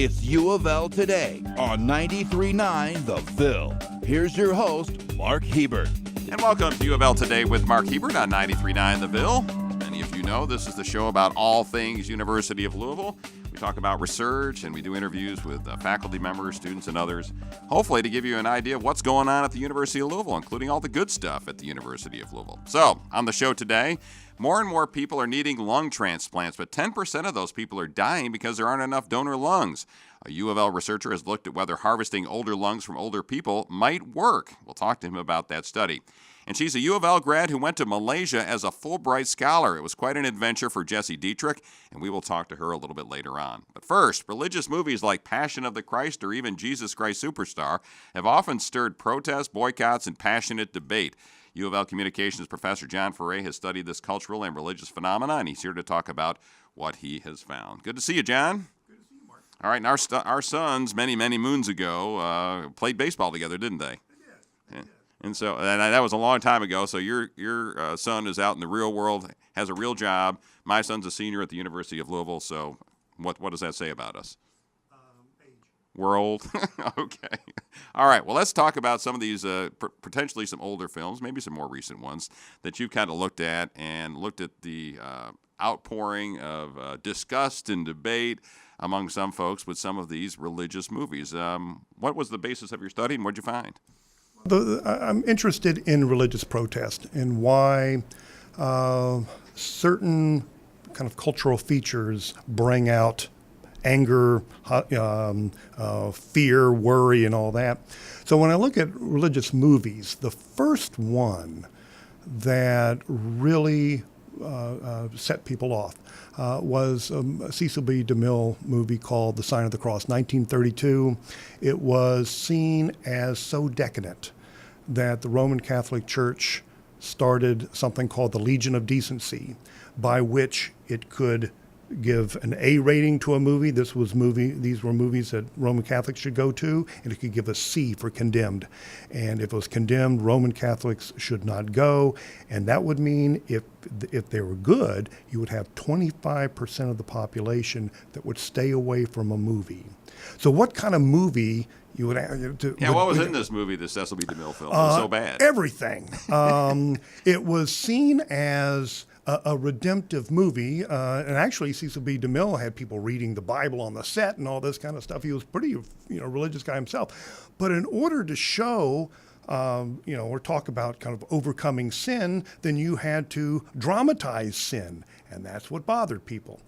It's U of L Today on 93.9 The Phil. Here's your host, Mark Hebert. And welcome to UofL Today with Mark Hebert on 93.9 The Ville. Many of you know this is the show about all things University of Louisville. We talk about research and we do interviews with faculty members, students, and others, hopefully to give you an idea of what's going on at the University of Louisville, including all the good stuff at the University of Louisville. So, on the show today, more and more people are needing lung transplants, but 10% of those people are dying because there aren't enough donor lungs. A U of L researcher has looked at whether harvesting older lungs from older people might work. We'll talk to him about that study. And she's a U of L grad who went to Malaysia as a Fulbright Scholar. It was quite an adventure for Jessi Dietrich, and we will talk to her a little bit later on. But first, religious movies like Passion of the Christ or even Jesus Christ Superstar have often stirred protests, boycotts, and passionate debate. U of L Communications professor John Ferre has studied this cultural and religious phenomena, and he's here to talk about what he has found. Good to see you, John. Good to see you, Mark. All right, and our sons, many moons ago, played baseball together, didn't they? They did. And so that was a long time ago. So your son is out in the real world, has a real job. My son's a senior at the University of Louisville. So what does that say about us? Age. We're old. Okay. All right. Well, let's talk about some of these potentially some older films, maybe some more recent ones that you've kind of looked at the outpouring of disgust and debate among some folks with some of these religious movies. What was the basis of your study, and what did you find? I'm interested in religious protest and why certain kind of cultural features bring out anger, fear, worry, and all that. So when I look at religious movies, the first one that really set people off was a Cecil B. DeMille movie called The Sign of the Cross, 1932. It was seen as so decadent that the Roman Catholic Church started something called the Legion of Decency, by which it could give an A rating to a movie. These were movies that Roman Catholics should go to, and it could give a C for condemned. And if it was condemned, Roman Catholics should not go. And that would mean if they were good, you would have 25% of the population that would stay away from a movie. So what kind of movie you would have what was in this movie, the Cecil B. DeMille film? It was so bad. Everything. It was seen as a redemptive movie, and actually Cecil B. DeMille had people reading the Bible on the set and all this kind of stuff. He was pretty, religious guy himself. But in order to show, or talk about kind of overcoming sin, then you had to dramatize sin, and that's what bothered people.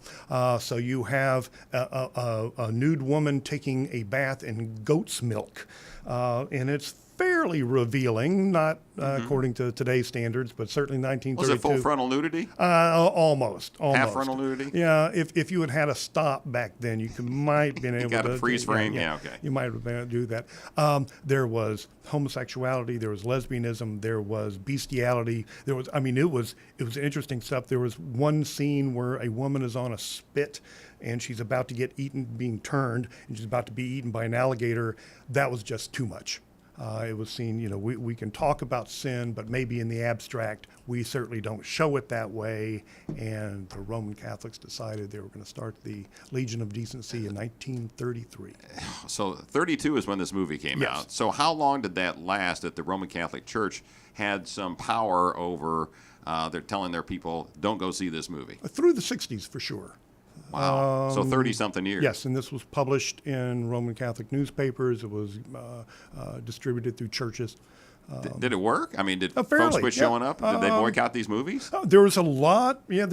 So you have a nude woman taking a bath in goat's milk, and it's fairly revealing, not according to today's standards, but certainly 1932. Was it full frontal nudity? Almost. Half frontal nudity? Yeah, if you had a stop back then, might have been able to. Got a freeze frame? Yeah, okay. You might have been able to do that. There was homosexuality, there was lesbianism, there was bestiality, it was interesting stuff. There was one scene where a woman is on a spit and she's about to get eaten, being turned, and she's about to be eaten by an alligator. That was just too much. It was seen, we can talk about sin, but maybe in the abstract, we certainly don't show it that way. And the Roman Catholics decided they were going to start the Legion of Decency in 1933. So 32 is when this movie came out. So how long did that last that the Roman Catholic Church had some power over, they're telling their people, don't go see this movie? Through the 60s, for sure. Wow. So 30-something years. Yes, and this was published in Roman Catholic newspapers. It was distributed through churches. Did it work? I mean, did fairly, folks quit showing up? Did they boycott these movies? There was a lot. Yeah,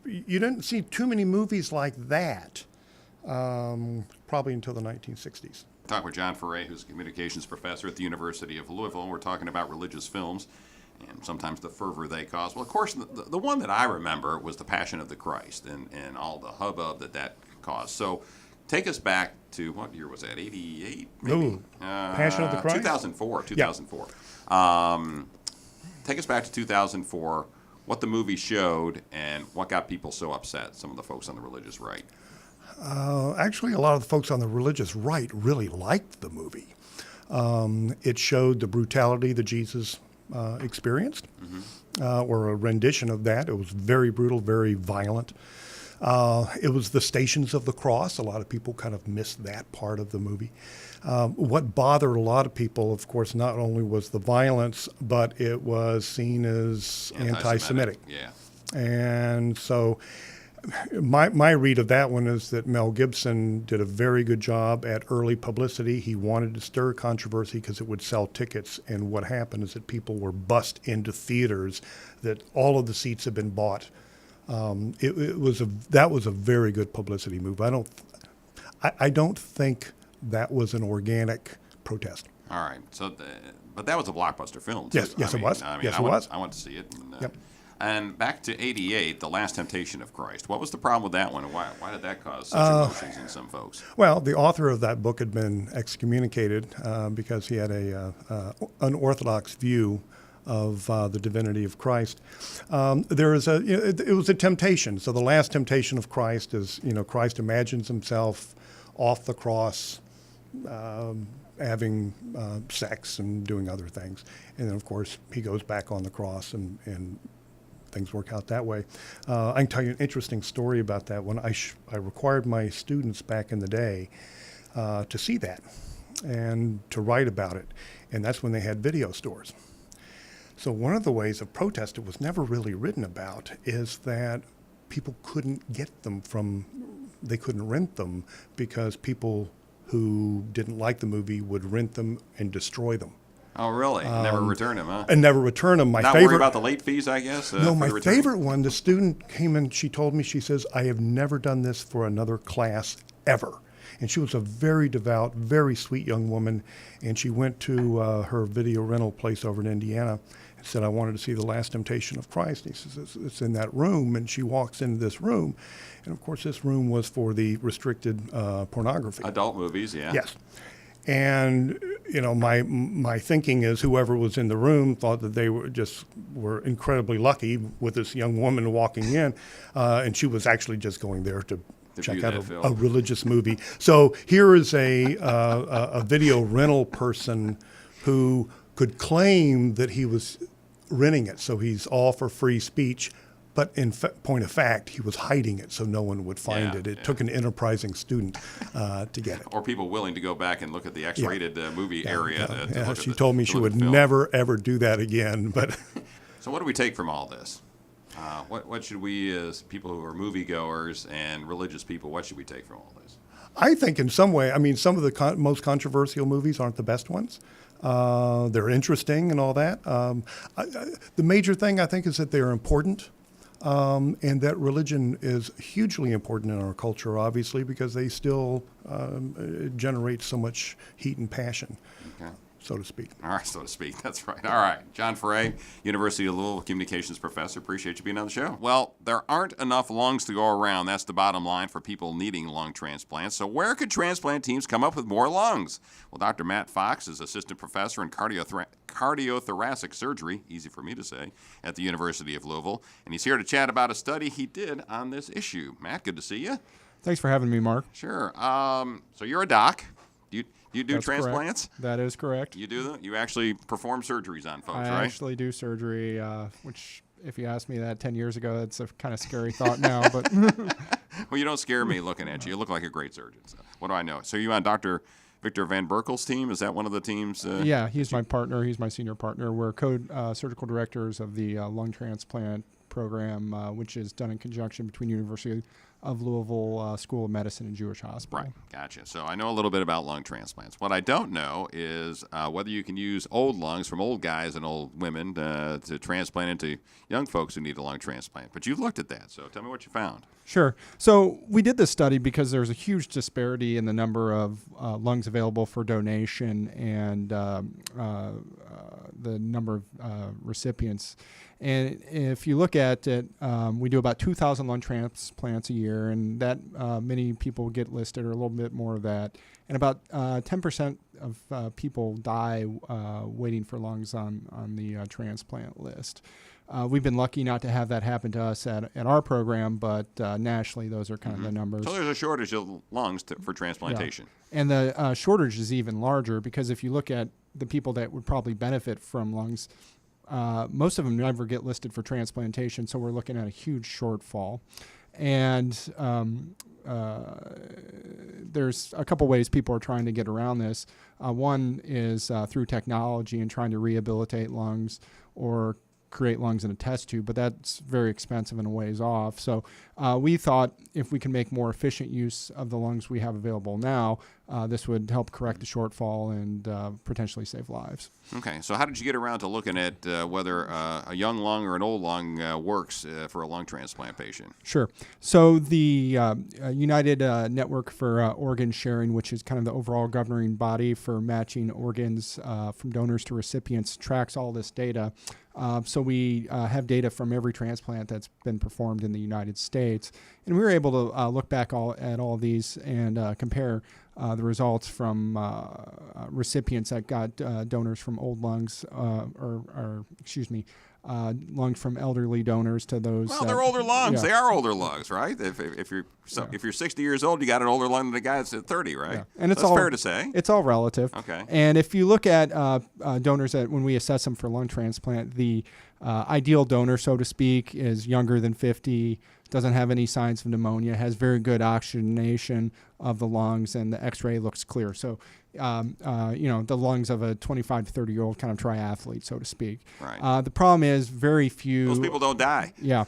you didn't see too many movies like that, probably until the 1960s. Talking with John Ferre, who's a communications professor at the University of Louisville, and we're talking about religious films and sometimes the fervor they cause. Well, of course, the one that I remember was The Passion of the Christ and all the hubbub that caused. So take us back to, what year was that, 88 maybe? Ooh, Passion of the Christ? 2004. Take us back to 2004, what the movie showed and what got people so upset, some of the folks on the religious right. Actually, a lot of the folks on the religious right really liked the movie. It showed the brutality that Jesus experienced, or a rendition of that. It was very brutal, very violent. It was the Stations of the Cross. A lot of people kind of missed that part of the movie. What bothered a lot of people, of course, not only was the violence, but it was seen as anti-Semitic. Yeah. And so my read of that one is that Mel Gibson did a very good job at early publicity. He wanted to stir controversy because it would sell tickets. And what happened is that people were bussed into theaters, that all of the seats had been bought. That was a very good publicity move. I don't think that was an organic protest. All right. But that was a blockbuster film, too. Yes, it was. Yes, it was. I went to see it. And, Yep. And back to 88, The Last Temptation of Christ. What was the problem with that one, and why did that cause such emotions in some folks? Well, the author of that book had been excommunicated because he had a unorthodox view of the divinity of Christ. It was a temptation. So the last temptation of Christ is, Christ imagines himself off the cross, having sex and doing other things. And then, of course, he goes back on the cross and things work out that way. I can tell you an interesting story about that one. I required my students back in the day to see that and to write about it. And that's when they had video stores. So one of the ways of protest it was never really written about is that people couldn't get them they couldn't rent them because people who didn't like the movie would rent them and destroy them. Oh, really? Never return them, huh? And never return them. Not worried about the late fees, I guess? No, my favorite one, the student came in, she told me, she says, I have never done this for another class ever. And she was a very devout, very sweet young woman, and she went to her video rental place over in Indiana and said, I wanted to see The Last Temptation of Christ. And he says, it's in that room, and she walks into this room. And, of course, this room was for the restricted pornography. Adult movies, yeah. Yes. And, my thinking is whoever was in the room thought that they were incredibly lucky with this young woman walking in, and she was actually just going there to check out a religious movie. So here is a video rental person who could claim that he was renting it, so he's all for free speech. But in point of fact, he was hiding it so no one would find it. It took an enterprising student to get it. Or people willing to go back and look at the X-rated movie area. She told me she would never, ever do that again. But So what do we take from all this? What should we, as people who are moviegoers and religious people, what should we take from all this? I think in some way, some of the most controversial movies aren't the best ones. They're interesting and all that. The major thing, I think, is that they're important. And that religion is hugely important in our culture, obviously, because they still generate so much heat and passion, so to speak. All right, so to speak. That's right. All right. John Ferre, University of Louisville communications professor. Appreciate you being on the show. Well, there aren't enough lungs to go around. That's the bottom line for people needing lung transplants. So where could transplant teams come up with more lungs? Well, Dr. Matt Fox is assistant professor in cardiothoracic surgery, easy for me to say, at the University of Louisville. And he's here to chat about a study he did on this issue. Matt, good to see you. Thanks for having me, Mark. Sure. So you're a doc. You do That's transplants? Correct. That is correct. You do them? You actually perform surgeries on folks, right? I actually do surgery, which, if you asked me that 10 years ago, that's a kind of scary thought now. But Well, you don't scare me looking at you. You look like a great surgeon. So what do I know? So you on Dr. Victor Van Berkel's team? Is that one of the teams? Yeah, he's my partner. He's my senior partner. We're surgical directors of the lung transplant program, which is done in conjunction between University of Louisville School of Medicine and Jewish Hospital. Right, gotcha. So I know a little bit about lung transplants. What I don't know is whether you can use old lungs from old guys and old women to transplant into young folks who need a lung transplant. But you've looked at that, so tell me what you found. Sure. So we did this study because there's a huge disparity in the number of lungs available for donation and the number of recipients. And if you look at it, we do about 2,000 lung transplants a year, and that many people get listed, or a little bit more of that. And about 10% of people die waiting for lungs on the transplant list. We've been lucky not to have that happen to us at our program, but nationally, those are kind of the numbers. So there's a shortage of lungs for transplantation. Yeah. And the shortage is even larger because if you look at the people that would probably benefit from lungs, most of them never get listed for transplantation, so we're looking at a huge shortfall. And there's a couple ways people are trying to get around this. One is through technology and trying to rehabilitate lungs or create lungs in a test tube, but that's very expensive and a ways off. So we thought if we can make more efficient use of the lungs we have available now, this would help correct the shortfall and potentially save lives. Okay, so how did you get around to looking at whether a young lung or an old lung works for a lung transplant patient? Sure. So the United Network for Organ Sharing, which is kind of the overall governing body for matching organs from donors to recipients, tracks all this data. So we have data from every transplant that's been performed in the United States. And we were able to look back at all of these and compare the results from recipients that got donors from old lungs, lungs from elderly donors to those. Well, they're older lungs. Yeah. They are older lungs, right? If you're 60 years old, you got an older lung than the guy that's at 30, right? Yeah. And it's That's all fair to say. It's all relative. Okay. And if you look at donors that when we assess them for lung transplant, the ideal donor, so to speak, is younger than 50, doesn't have any signs of pneumonia, has very good oxygenation of the lungs, and the X-ray looks clear. So, the lungs of a 25 to 30-year-old kind of triathlete, so to speak. Right. The problem is very few. Those people don't die. Yeah,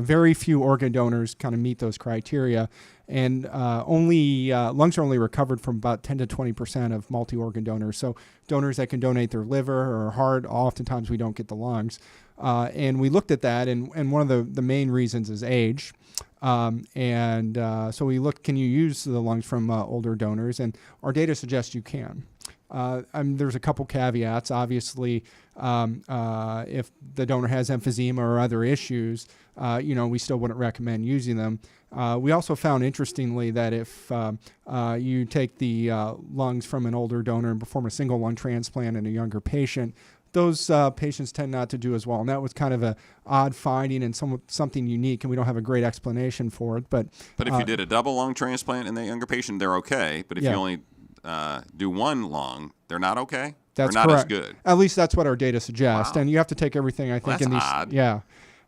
very few organ donors kind of meet those criteria, and lungs are only recovered from about 10 to 20% of multi-organ donors. So donors that can donate their liver or heart, oftentimes we don't get the lungs. And we looked at that, and one of the main reasons is age. So we looked, can you use the lungs from older donors? And our data suggests you can. There's a couple caveats. Obviously, if the donor has emphysema or other issues, we still wouldn't recommend using them. We also found, interestingly, that if you take the lungs from an older donor and perform a single lung transplant in a younger patient, those patients tend not to do as well. And that was kind of an odd finding and something unique, and we don't have a great explanation for it. But if you did a double lung transplant in the younger patient, they're okay. But if you only do one lung, they're not okay? That's not correct. as good? At least that's what our data suggests. Wow. And you have to take everything, I think, Well, that's odd. Yeah.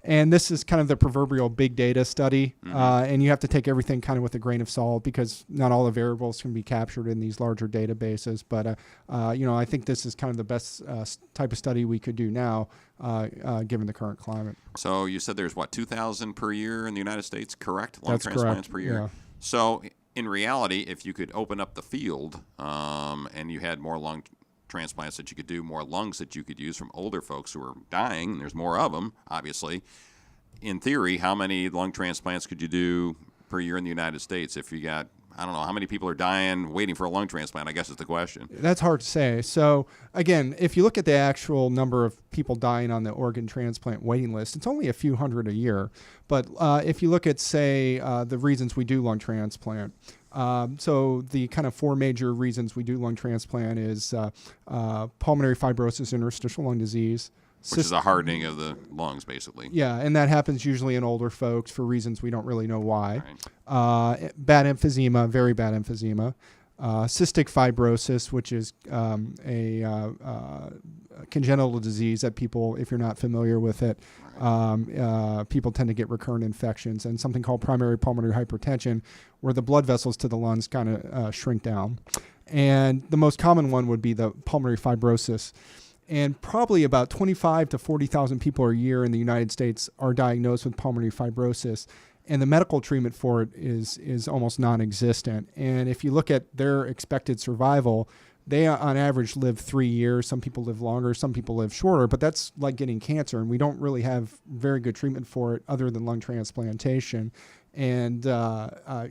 And this is kind of the proverbial big data study, and you have to take everything kind of with a grain of salt because not all the variables can be captured in these larger databases. But, I think this is kind of the best type of study we could do now, given the current climate. So you said there's, 2,000 per year in the United States, correct? Lung That's transplants correct. per year? Yeah. So in reality, if you could open up the field and you had more lung transplants that you could do, more lungs that you could use from older folks who are dying, and there's more of them, obviously. In theory, how many lung transplants could you do per year in the United States if you got, I don't know, how many people are dying waiting for a lung transplant, I guess is the question. That's hard to say. So, again, if you look at the actual number of people dying on the organ transplant waiting list, it's only a few hundred a year. But if you look at, say, the reasons we do lung transplant, so the kind of four major reasons we do lung transplant is pulmonary fibrosis, interstitial lung disease. Which is a hardening of the lungs, basically. Yeah, and that happens usually in older folks for reasons we don't really know why. Right. Bad emphysema, very bad emphysema. Cystic fibrosis, which is a congenital disease that people, if you're not familiar with it, people tend to get recurrent infections, and something called primary pulmonary hypertension, where the blood vessels to the lungs kind of shrink down. And the most common one would be the pulmonary fibrosis. And probably about 25 to 40,000 people a year in the United States are diagnosed with pulmonary fibrosis. And the medical treatment for it is almost non-existent. And if you look at their expected survival, they on average live 3 years. Some people live longer, some people live shorter, but that's like getting cancer. And we don't really have very good treatment for it other than lung transplantation. And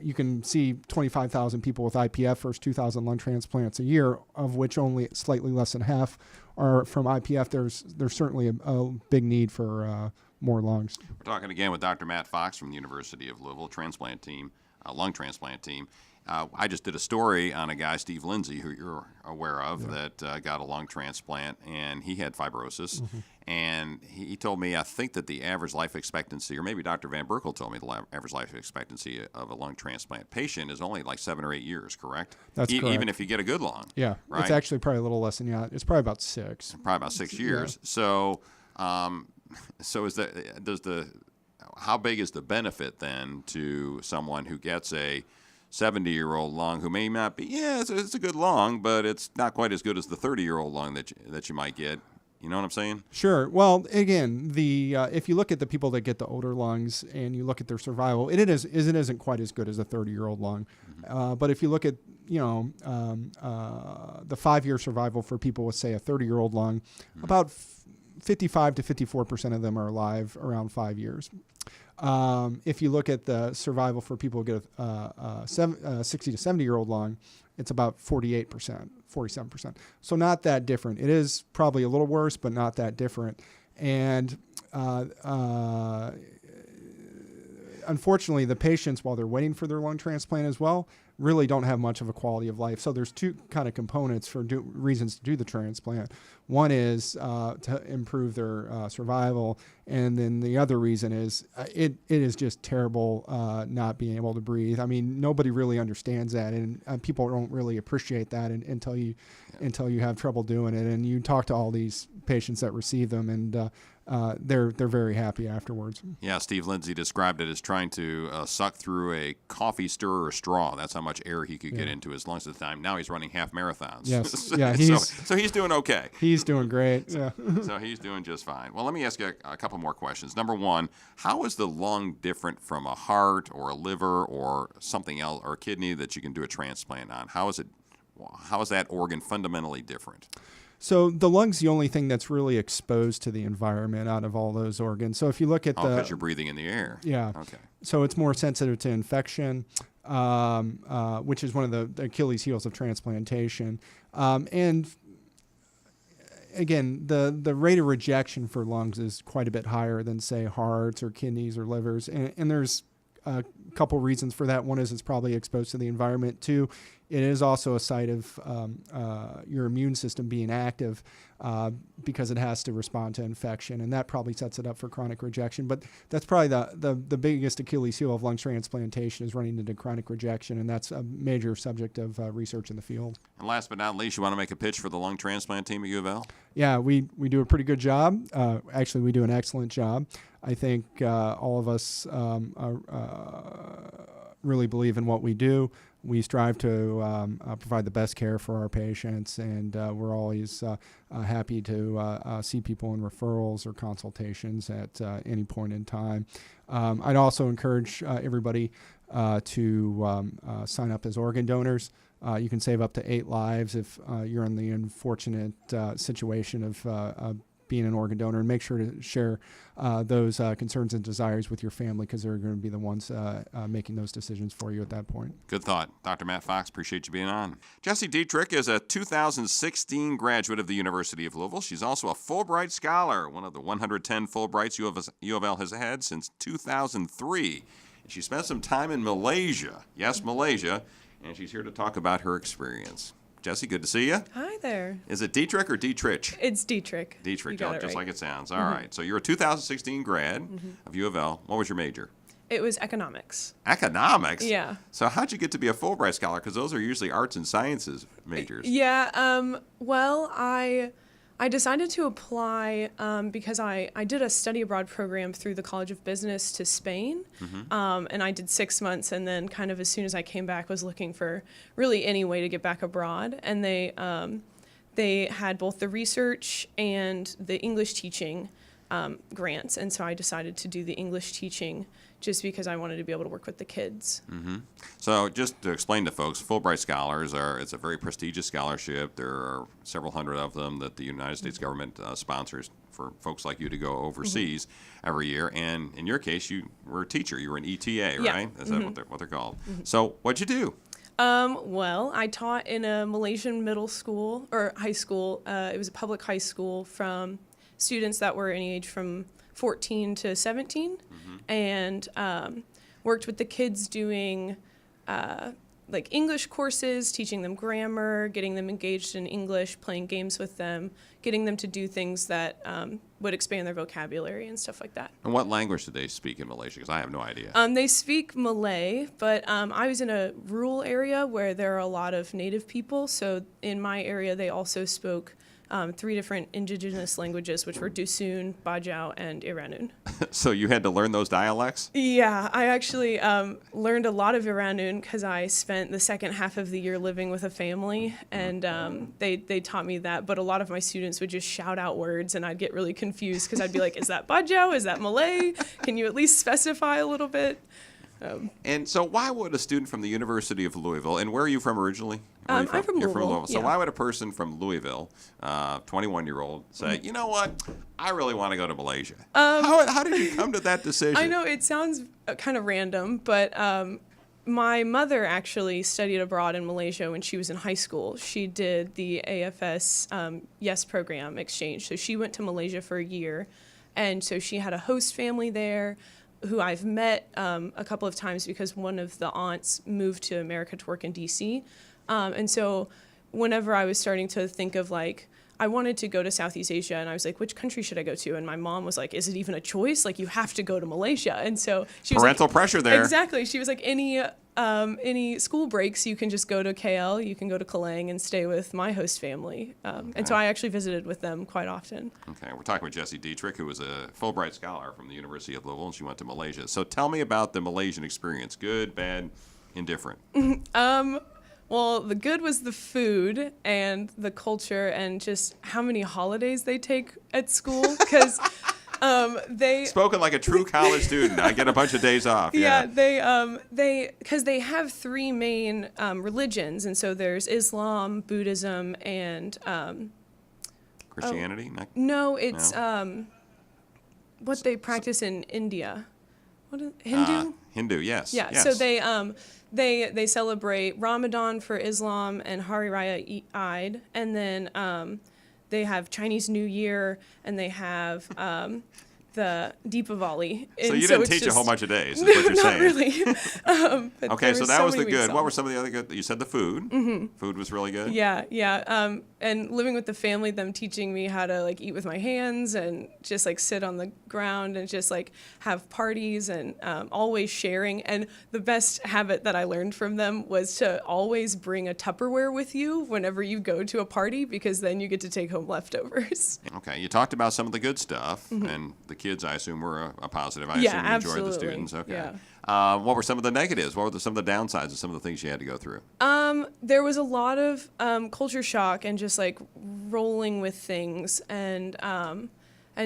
you can see 25,000 people with IPF versus 2,000 lung transplants a year, of which only slightly less than half are from IPF. There's certainly a big need for more lungs. We're talking again with Dr. Matt Fox from the University of Louisville, transplant team, lung transplant team. I just did a story on a guy, Steve Lindsay, who you're aware of, that got a lung transplant, and he had fibrosis. Mm-hmm. And he told me, I think that the average life expectancy, or maybe Dr. Van Berkel told me the average life expectancy of a lung transplant patient is only like 7 or 8 years, correct? That's correct. Even if you get a good lung. Yeah, right? It's actually probably a little less than that. It's probably about 6. Probably about 6 years. Yeah. So is that, how big is the benefit then to someone who gets a 70-year-old lung who may not be, it's a good lung, but it's not quite as good as the 30-year-old lung that you might get. You know what I'm saying? Sure. Well, again, if you look at the people that get the older lungs and you look at their survival, it isn't quite as good as a 30-year-old lung. But if you look at the 5-year survival for people with, say, a 30-year-old lung, about 55 to 54% of them are alive around 5 years. If you look at the survival for people who get a 60 to 70-year-old lung, it's about 48%, 47%. So not that different. It is probably a little worse, but not that different. And unfortunately, the patients, while they're waiting for their lung transplant as well, really don't have much of a quality of life. So there's two kind of components for reasons to do the transplant. One is to improve their survival, and then the other reason is it is just terrible not being able to breathe. I mean, nobody really understands that, and people don't really appreciate that until you have trouble doing it. And you talk to all these patients that receive them, and they're very happy afterwards. Yeah, Steve Lindsay described it as trying to suck through a coffee stirrer straw. That's how much air he could get into his lungs at the time. Now he's running half marathons. Yes, yeah, so he's doing okay. He's doing great. Yeah. So he's doing just fine. Well, let me ask you a couple more questions. Number one, how is the lung different from a heart or a liver or something else or a kidney that you can do a transplant on? How is that organ fundamentally different? So the lung's the only thing that's really exposed to the environment out of all those organs. So if you look at because you're breathing in the air. Yeah. Okay. So it's more sensitive to infection, which is one of the Achilles heels of transplantation. And again, the rate of rejection for lungs is quite a bit higher than, say, hearts or kidneys or livers. And there's a couple reasons for that. One is it's probably exposed to the environment. Two, it is also a site of your immune system being active because it has to respond to infection, and that probably sets it up for chronic rejection. But that's probably the biggest Achilles heel of lung transplantation is running into chronic rejection, and that's a major subject of research in the field. And last but not least, you want to make a pitch for the lung transplant team at UofL? Yeah, we do a pretty good job. Actually, we do an excellent job. I think all of us really believe in what we do. We strive to provide the best care for our patients, and we're always happy to see people in referrals or consultations at any point in time. I'd also encourage everybody to sign up as organ donors. You can save up to 8 lives if you're in the unfortunate situation of being an organ donor, and make sure to share those concerns and desires with your family, because they're going to be the ones making those decisions for you at that point. Good thought. Dr. Matt Fox, appreciate you being on. Jessi Dietrich is a 2016 graduate of the University of Louisville. She's also a Fulbright Scholar, one of the 110 Fulbrights UofL has had since 2003. She spent some time in Malaysia. Yes, Malaysia. And she's here to talk about her experience. Jessi, good to see you. Hi there. Is it Dietrich or Dietrich? It's Dietrich. Dietrich, just right. like it sounds. All right. So you're a 2016 grad of UofL. What was your major? It was economics. Economics? Yeah. So how'd you get to be a Fulbright Scholar? Because those are usually arts and sciences majors. Yeah. Well, I decided to apply because I did a study abroad program through the College of Business to Spain, and I did 6 months, and then kind of as soon as I came back was looking for really any way to get back abroad, and they had both the research and the English teaching grants, and so I decided to do the English teaching just because I wanted to be able to work with the kids. So just to explain to folks, Fulbright Scholars it's a very prestigious scholarship. There are several hundred of them that the United States government sponsors for folks like you to go overseas every year. And in your case, you were a teacher. You were an ETA, right? Is that what they're called? So what'd you do? Well, I taught in a Malaysian middle school or high school. It was a public high school from students that were any age from 14 to 17, and worked with the kids doing like English courses, teaching them grammar, getting them engaged in English, playing games with them, getting them to do things that would expand their vocabulary and stuff like that. And what language do they speak in Malaysia? Because I have no idea. They speak Malay, but I was in a rural area where there are a lot of native people, so in my area they also spoke 3 different indigenous languages, which were Dusun, Bajau, and Iranun. So you had to learn those dialects? Yeah, I actually learned a lot of Iranun because I spent the second half of the year living with a family, and they taught me that. But a lot of my students would just shout out words, and I'd get really confused because I'd be like, is that Bajau? Is that Malay? Can you at least specify a little bit? And so why would a student from the University of Louisville, and where are you from originally? I'm from You're from Louisville, Louisville. So yeah. why would a person from Louisville, 21-year-old, say, you know what, I really want to go to Malaysia? How did you come to that decision? I know it sounds kind of random, but my mother actually studied abroad in Malaysia when she was in high school. She did the AFS YES program exchange. So she went to Malaysia for a year, and so she had a host family there who I've met a couple of times because one of the aunts moved to America to work in DC. And so whenever I was starting to think of like, I wanted to go to Southeast Asia, and I was like, which country should I go to? And my mom was like, is it even a choice? Like, you have to go to Malaysia. And so she was Parental like, pressure there. Exactly. She was like, any school breaks, you can just go to KL, you can go to Kelang and stay with my host family. And so I actually visited with them quite often. Okay, we're talking with Jessi Dietrich, who was a Fulbright Scholar from the University of Louisville, and she went to Malaysia. So tell me about the Malaysian experience. Good, bad, indifferent? Well, the good was the food and the culture and just how many holidays they take at school, because they Spoken like a true college student. I get a bunch of days off. Yeah, because they have 3 main religions, and so there's Islam, Buddhism, and Christianity? no, it's No? what they practice in India. What is Hindu? Hindu, yes. Yeah, yes. so they celebrate Ramadan for Islam and Hari Raya Eid, and then they have Chinese New Year, and they have the Deepavali. So And you didn't it's teach a just- whole bunch of days, is what you're not saying. really. But Okay, there so were that was many the weeks good. What off. were some of the other good? You said the food. Mm-hmm. Food was really good. Yeah. And living with the family, them teaching me how to like eat with my hands and just like sit on the ground and just like have parties and always sharing. And the best habit that I learned from them was to always bring a Tupperware with you whenever you go to a party, because then you get to take home leftovers. Okay, you talked about some of the good stuff, and the kids, I assume, were a positive. I Yeah, assume you enjoyed the absolutely. students. Okay. Yeah. What were some of the negatives? What were some of the downsides of some of the things you had to go through? There was a lot of culture shock and just like rolling with things, and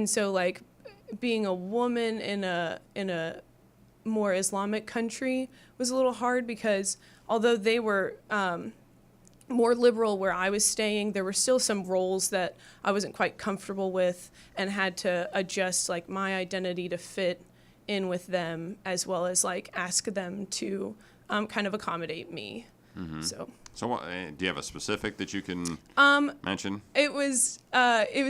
so like being a woman in a more Islamic country was a little hard, because although they were more liberal where I was staying, there were still some roles that I wasn't quite comfortable with and had to adjust like my identity to fit in with them, as well as like ask them to kind of accommodate me. So what, do you have a specific that you can mention? it was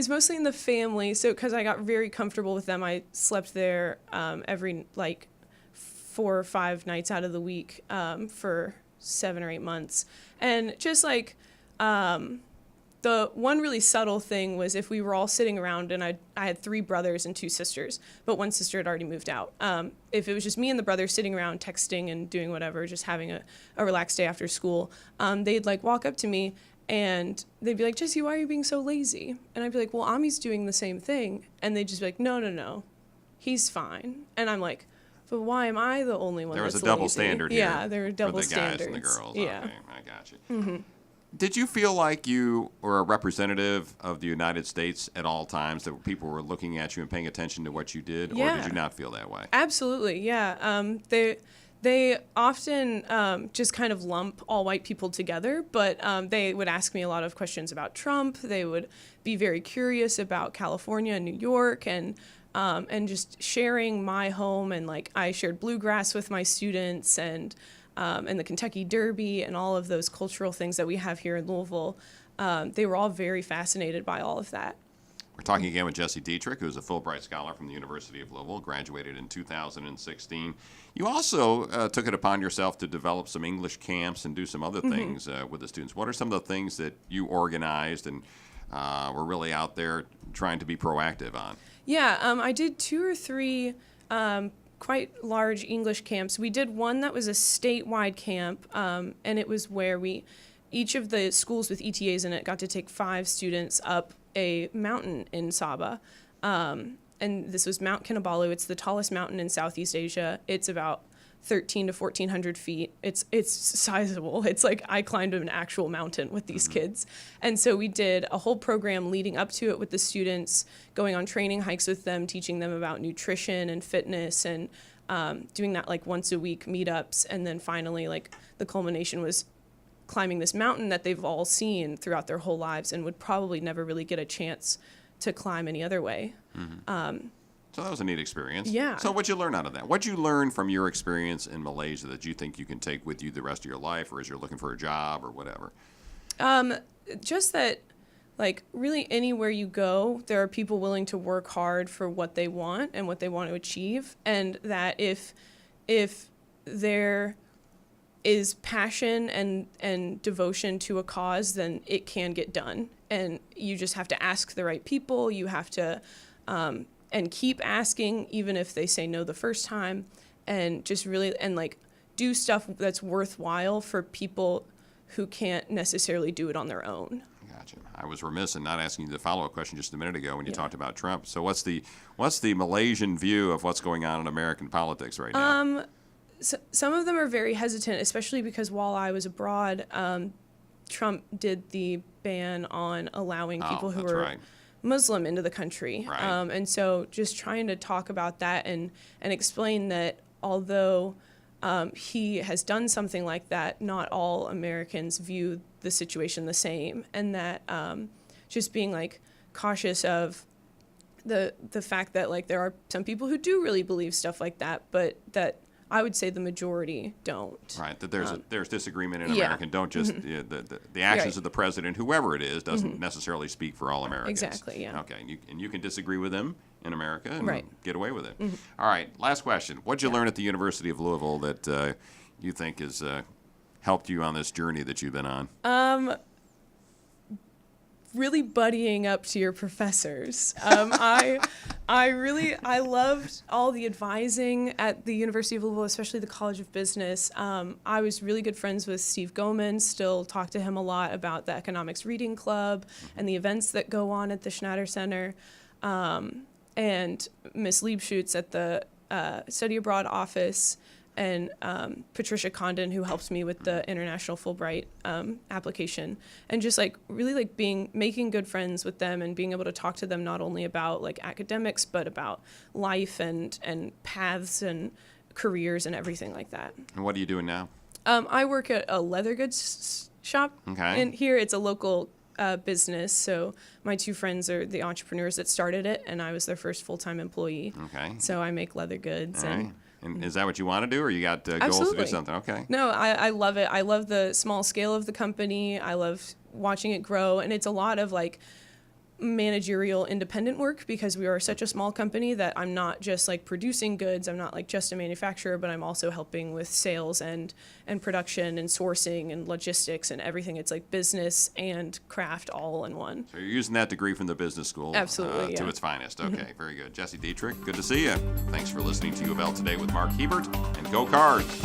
mostly in the family. So because I got very comfortable with them, I slept there every like 4 or 5 nights out of the week for 7 or 8 months. And just like the one really subtle thing was if we were all sitting around, and I had 3 brothers and 2 sisters, but one sister had already moved out. If it was just me and the brothers sitting around texting and doing whatever, just having a relaxed day after school, they'd like walk up to me and they'd be like, Jessi, why are you being so lazy? And I'd be like, well, Ami's doing the same thing. And they'd just be like, no, he's fine. And I'm like, but why am I the only one There was that's a double lazy? standard here. Yeah, there were double for the guys standards. and the girls. Yeah. Okay, I got you. Did you feel like you were a representative of the United States at all times, that people were looking at you and paying attention to what you did, or Yeah. did you not feel that way? Absolutely, yeah. They often just kind of lump all white people together, but they would ask me a lot of questions about Trump. They would be very curious about California and New York, and just sharing my home. And like I shared bluegrass with my students, and the Kentucky Derby, and all of those cultural things that we have here in Louisville. They were all very fascinated by all of that. We're talking again with Jessi Dietrich, who is a Fulbright Scholar from the University of Louisville, graduated in 2016. You also took it upon yourself to develop some English camps and do some other things with the students. What are some of the things that you organized and were really out there trying to be proactive on? Yeah, I did 2 or 3 quite large English camps. We did one that was a statewide camp, and it was where we each of the schools with ETAs in it got to take 5 students up a mountain in Sabah. And this was Mount Kinabalu. It's the tallest mountain in Southeast Asia. It's about 1,300 to 1,400 feet. It's sizable. It's like I climbed an actual mountain with these kids. And so we did a whole program leading up to it with the students, going on training hikes with them, teaching them about nutrition and fitness, and doing that like once a week meetups. And then finally, like the culmination was climbing this mountain that they've all seen throughout their whole lives and would probably never really get a chance to climb any other way. So that was a neat experience. Yeah. So what'd you learn out of that? What'd you learn from your experience in Malaysia that you think you can take with you the rest of your life, or as you're looking for a job or whatever? Just that, like, really anywhere you go, there are people willing to work hard for what they want and what they want to achieve, and that if there is passion and devotion to a cause, then it can get done. And you just have to ask the right people. You have to and keep asking, even if they say no the first time, and just really, and like do stuff that's worthwhile for people who can't necessarily do it on their own. Gotcha. I was remiss in not asking you the follow-up question just a minute ago when you talked about Trump. So what's the Malaysian view of what's going on in American politics right now? So, some of them are very hesitant, especially because while I was abroad, Trump did the ban on allowing people who are Muslim into the country. Right. And so just trying to talk about that and explain that although he has done something like that, not all Americans view the situation the same, and that just being like cautious of the fact that like there are some people who do really believe stuff like that, but that I would say the majority don't. Right, that there's disagreement in America. And don't just the actions of the president, whoever it is, doesn't necessarily speak for all Americans. Exactly. Yeah. Okay, and you can disagree with them in America and Right. get away with it. All right, last question. What'd you learn at the University of Louisville that you think has helped you on this journey that you've been on? Really buddying up to your professors. I loved all the advising at the University of Louisville, especially the College of Business. I was really good friends with Steve Goman, still talk to him a lot about the Economics Reading Club and the events that go on at the Schnatter Center. And Miss Liebschutz at the Study Abroad office, and Patricia Condon, who helps me with the International Fulbright application, and just like really like making good friends with them and being able to talk to them not only about like academics but about life and paths and careers and everything like that. And what are you doing now? I work at a leather goods shop. Okay. And here it's a local business, so my 2 friends are the entrepreneurs that started it, and I was their first full-time employee. Okay. So I make leather goods. All right. And And is that what you want to do, or you got goals to Absolutely. do something? Okay. No, I love it. I love the small scale of the company. I love watching it grow. And it's a lot of like managerial independent work because we are such a small company that I'm not just like producing goods. I'm not like just a manufacturer, but I'm also helping with sales and production and sourcing and logistics and everything. It's like business and craft all in one. So you're using that degree from the business school Absolutely, to yeah. its finest. Okay, very good. Jessi Dietrich, good to see you. Thanks for listening to UofL Today with Mark Hebert, and go Cards.